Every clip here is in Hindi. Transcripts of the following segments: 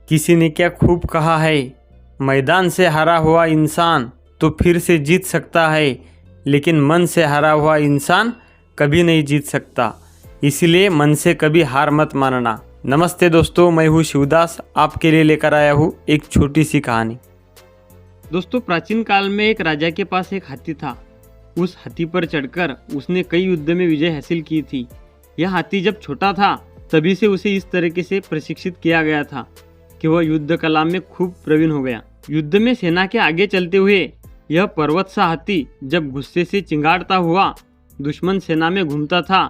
किसी ने क्या खूब कहा है, मैदान से हारा हुआ इंसान तो फिर से जीत सकता है, लेकिन मन से हारा हुआ इंसान कभी नहीं जीत सकता। इसीलिए मन से कभी हार मत मानना। नमस्ते दोस्तों, मैं हूँ शिवदास, आपके लिए लेकर आया हूँ एक छोटी सी कहानी। दोस्तों, प्राचीन काल में एक राजा के पास एक हाथी था। उस हाथी पर चढ़कर उसने कई युद्ध में विजय हासिल की थी। यह हाथी जब छोटा था तभी से उसे इस तरीके से प्रशिक्षित किया गया था कि वह युद्ध कला में खूब प्रवीण हो गया। युद्ध में सेना के आगे चलते हुए यह पर्वत सा हाथी जब गुस्से से चिंगाड़ता हुआ दुश्मन सेना में घूमता था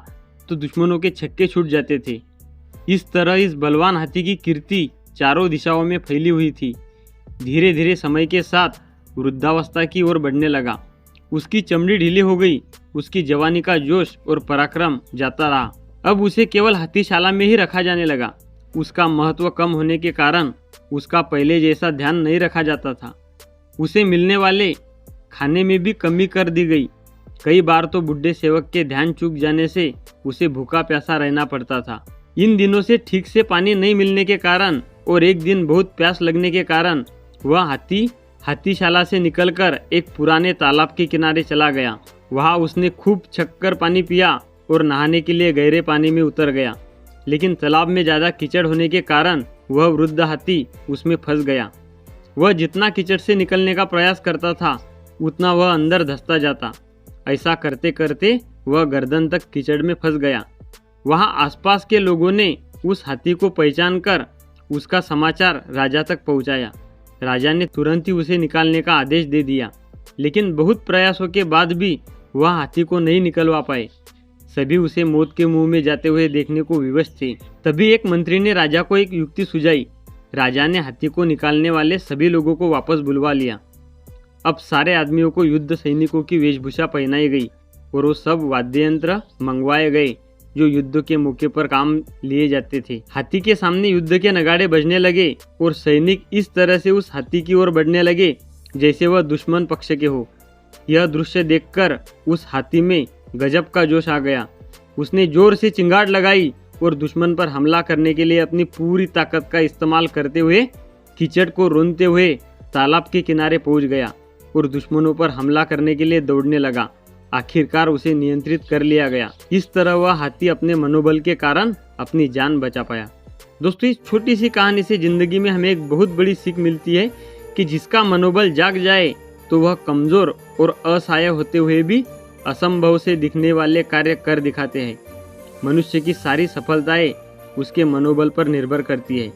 तो दुश्मनों के छक्के छूट जाते थे। इस तरह इस बलवान हाथी की कीर्ति चारों दिशाओं में फैली हुई थी। धीरे धीरे समय के साथ वृद्धावस्था की ओर बढ़ने लगा। उसकी चमड़ी ढीली हो गई, उसकी जवानी का जोश और पराक्रम जाता रहा। अब उसे केवल हाथीशाला में ही रखा जाने लगा। उसका महत्व कम होने के कारण उसका पहले जैसा ध्यान नहीं रखा जाता था। उसे मिलने वाले खाने में भी कमी कर दी गई। कई बार तो बुढ़े सेवक के ध्यान चूक जाने से उसे भूखा प्यासा रहना पड़ता था। इन दिनों से ठीक से पानी नहीं मिलने के कारण और एक दिन बहुत प्यास लगने के कारण वह हाथीशाला से निकलकर एक पुराने तालाब के किनारे चला गया। वहां उसने खूब छक्कर पानी पिया और नहाने के लिए गहरे पानी में उतर गया। लेकिन तालाब में ज़्यादा कीचड़ होने के कारण वह वृद्ध हाथी उसमें फंस गया। वह जितना कीचड़ से निकलने का प्रयास करता था उतना वह अंदर धंसता जाता। ऐसा करते करते वह गर्दन तक कीचड़ में फंस गया। वहां आसपास के लोगों ने उस हाथी को पहचान कर उसका समाचार राजा तक पहुंचाया। राजा ने तुरंत ही उसे निकालने का आदेश दे दिया, लेकिन बहुत प्रयासों के बाद भी वह हाथी को नहीं निकलवा पाए। सभी उसे मौत के मुंह में जाते हुए देखने को विवश थे। तभी एक मंत्री ने राजा को एक युक्ति सुझाई। राजा ने हाथी को निकालने वाले सभी लोगों को वापस बुलवा लिया। अब सारे आदमियों को युद्ध सैनिकों की वेशभूषा पहनाई गई और वो सब वाद्य यंत्र मंगवाए गए जो युद्ध के मौके पर काम लिए जाते थे। हाथी के सामने युद्ध के नगाड़े बजने लगे और सैनिक इस तरह से उस हाथी की ओर बढ़ने लगे जैसे वह दुश्मन पक्ष के हो। यह दृश्य देखकर उस हाथी में गजब का जोश आ गया। उसने जोर से चिंगाड़ लगाई और दुश्मन पर हमला करने के लिए अपनी पूरी ताकत का इस्तेमाल करते हुए कीचड़ को रोनते हुए तालाब के किनारे पहुंच गया और दुश्मनों पर हमला करने के लिए दौड़ने लगा। आखिरकार उसे नियंत्रित कर लिया गया। इस तरह वह हाथी अपने मनोबल के कारण अपनी जान बचा पाया। दोस्तों, इस छोटी सी कहानी से जिंदगी में हमें एक बहुत बड़ी सीख मिलती है कि जिसका मनोबल जाग जाए तो वह कमजोर और असहाय होते हुए भी असंभव से दिखने वाले कार्य कर दिखाते हैं। मनुष्य की सारी सफलताएं उसके मनोबल पर निर्भर करती है।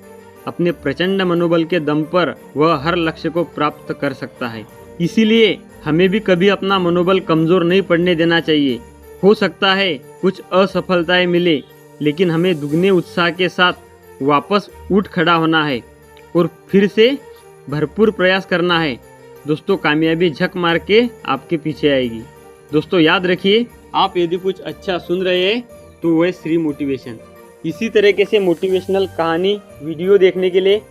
अपने प्रचंड मनोबल के दम पर वह हर लक्ष्य को प्राप्त कर सकता है। इसीलिए हमें भी कभी अपना मनोबल कमजोर नहीं पड़ने देना चाहिए। हो सकता है कुछ असफलताएं मिले, लेकिन हमें दुगने उत्साह के साथ वापस उठ खड़ा होना है और फिर से भरपूर प्रयास करना है। दोस्तों, कामयाबी झक मार के आपके पीछे आएगी। दोस्तों, याद रखिए, आप यदि कुछ अच्छा सुन रहे हैं तो वह श्री मोटिवेशन। इसी तरीके से मोटिवेशनल कहानी वीडियो देखने के लिए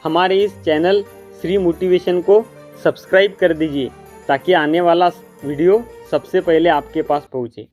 हमारे इस चैनल श्री मोटिवेशन को सब्सक्राइब कर दीजिए ताकि आने वाला वीडियो सबसे पहले आपके पास पहुंचे।